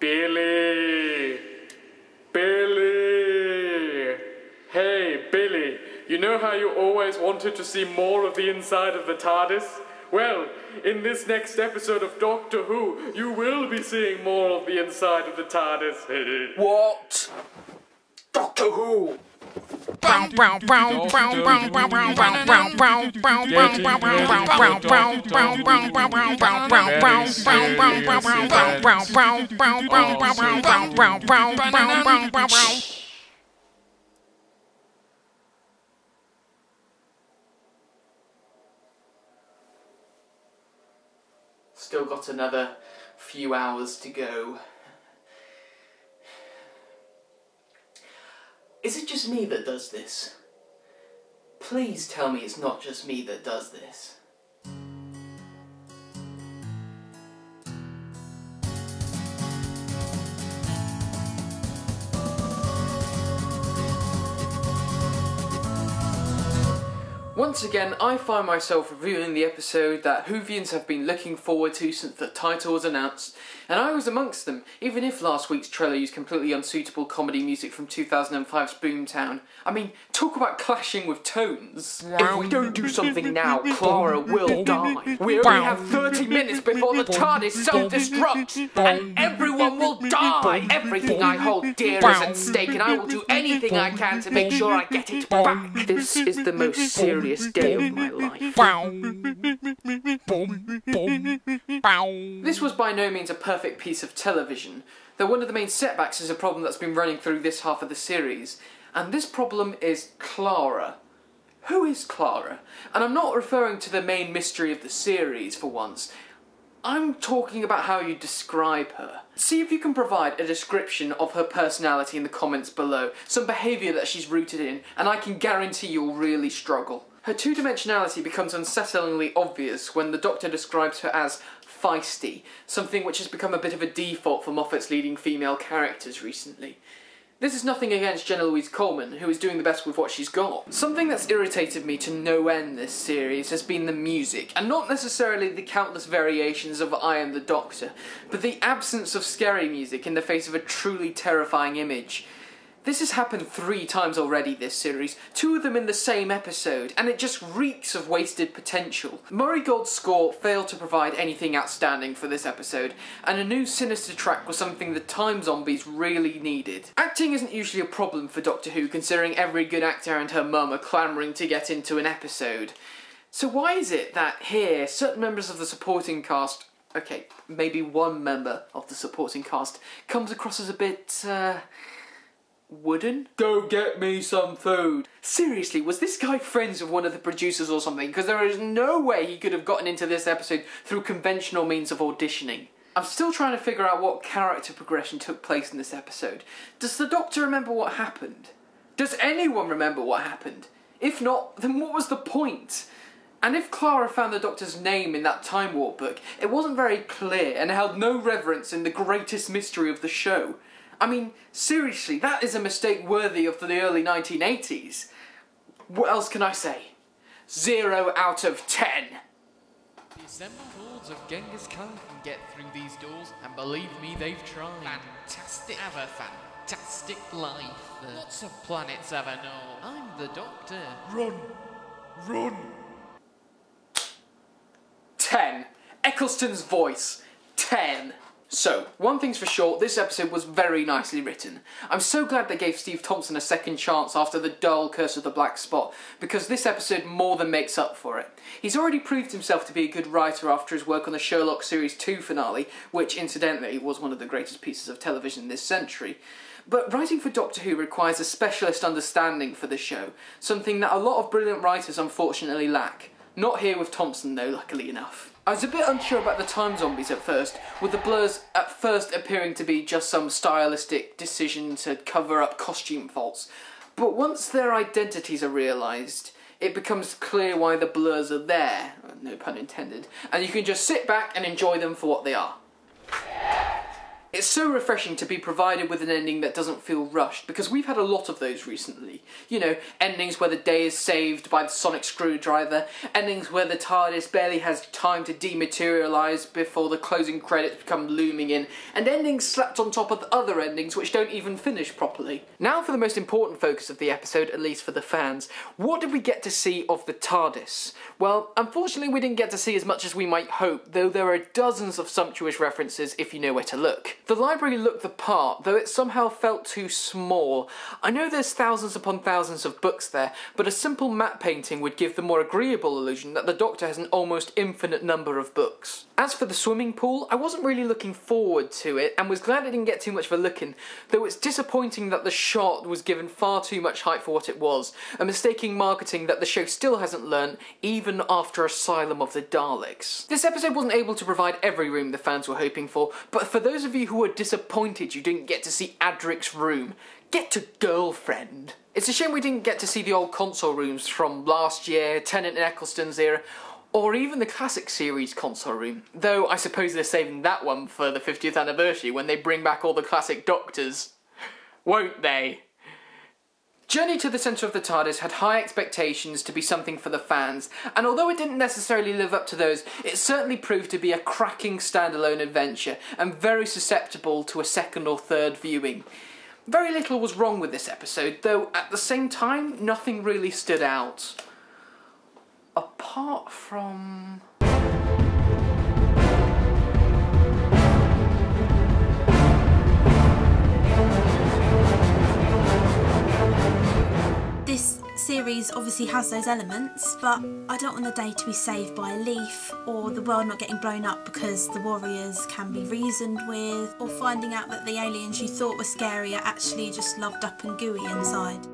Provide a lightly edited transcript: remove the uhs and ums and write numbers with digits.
Billy! Billy! Hey, Billy, you know how you always wanted to see more of the inside of the TARDIS? Well, in this next episode of Doctor Who, you will be seeing more of the inside of the TARDIS. What? Doctor Who? Still got another few hours to go. Is it just me that does this? Please tell me it's not just me that does this. Once again, I find myself reviewing the episode that Whovians have been looking forward to since the title was announced, and I was amongst them, even if last week's trailer used completely unsuitable comedy music from 2005's Boomtown. I mean, talk about clashing with tones. If we don't do something now, Clara will die. We only have 30 minutes before the TARDIS self-destructs, and everyone will die. Everything I hold dear is at stake, and I will do anything I can to make sure I get it back. This is the most serious day of my life. This was by no means a perfect piece of television, though one of the main setbacks is a problem that's been running through this half of the series, and this problem is Clara. Who is Clara? And I'm not referring to the main mystery of the series for once. I'm talking about how you describe her. See if you can provide a description of her personality in the comments below, some behaviour that she's rooted in, and I can guarantee you'll really struggle. Her two-dimensionality becomes unsettlingly obvious when the Doctor describes her as feisty, something which has become a bit of a default for Moffat's leading female characters recently. This is nothing against Jenna Louise Coleman, who is doing the best with what she's got. Something that's irritated me to no end this series has been the music, and not necessarily the countless variations of I Am the Doctor, but the absence of scary music in the face of a truly terrifying image. This has happened 3 times already this series, 2 of them in the same episode, and it just reeks of wasted potential. Murray Gold's score failed to provide anything outstanding for this episode, and a new sinister track was something the Time Zombies really needed. Acting isn't usually a problem for Doctor Who, considering every good actor and her mum are clamouring to get into an episode. So why is it that here, certain members of the supporting cast, okay, maybe one member of the supporting cast, comes across as a bit, wooden? Go get me some food. Seriously, was this guy friends with one of the producers or something? Because there is no way he could have gotten into this episode through conventional means of auditioning. I'm still trying to figure out what character progression took place in this episode. Does the Doctor remember what happened? Does anyone remember what happened? If not, then what was the point? And if Clara found the Doctor's name in that Time Warp book, it wasn't very clear and held no reverence in the greatest mystery of the show. I mean, seriously, that is a mistake worthy of the early 1980s. What else can I say? 0 out of 10. The assembled hordes of Genghis Khan can get through these doors, and believe me, they've tried. Fantastic. Have a fantastic life. Lots of planets ever know. I'm the Doctor. Run! Run! 10. Eccleston's voice. 10. So, one thing's for sure, this episode was very nicely written. I'm so glad they gave Steve Thompson a second chance after the dull Curse of the Black Spot, because this episode more than makes up for it. He's already proved himself to be a good writer after his work on the Sherlock Series 2 finale, which incidentally was one of the greatest pieces of television this century. But writing for Doctor Who requires a specialist understanding for the show, something that a lot of brilliant writers unfortunately lack. Not here with Thompson though, luckily enough. I was a bit unsure about the Time Zombies at first, with the blurs at first appearing to be just some stylistic decision to cover up costume faults. But once their identities are realised, it becomes clear why the blurs are there, no pun intended, and you can just sit back and enjoy them for what they are. It's so refreshing to be provided with an ending that doesn't feel rushed, because we've had a lot of those recently. You know, endings where the day is saved by the sonic screwdriver, endings where the TARDIS barely has time to dematerialise before the closing credits become looming in, and endings slapped on top of other endings which don't even finish properly. Now for the most important focus of the episode, at least for the fans. What did we get to see of the TARDIS? Well, unfortunately we didn't get to see as much as we might hope, though there are dozens of sumptuous references if you know where to look. The library looked the part, though it somehow felt too small. I know there's thousands upon thousands of books there, but a simple matte painting would give the more agreeable illusion that the Doctor has an almost infinite number of books. As for the swimming pool, I wasn't really looking forward to it, and was glad I didn't get too much of a look in, though it's disappointing that the shot was given far too much hype for what it was, a mistaking marketing that the show still hasn't learnt, even after Asylum of the Daleks. This episode wasn't able to provide every room the fans were hoping for, but for those of you who were disappointed you didn't get to see Adric's room, get to girlfriend. It's a shame we didn't get to see the old console rooms from last year, Tennant and Eccleston's era, or even the classic series console room, though I suppose they're saving that one for the 50th anniversary when they bring back all the classic Doctors. Won't they? Journey to the Centre of the TARDIS had high expectations to be something for the fans, and although it didn't necessarily live up to those, it certainly proved to be a cracking standalone adventure, and very susceptible to a second or third viewing. Very little was wrong with this episode, though at the same time, nothing really stood out. Apart from... This series obviously has those elements, but I don't want the day to be saved by a leaf, or the world not getting blown up because the warriors can be reasoned with, or finding out that the aliens you thought were scary are actually just loved up and gooey inside.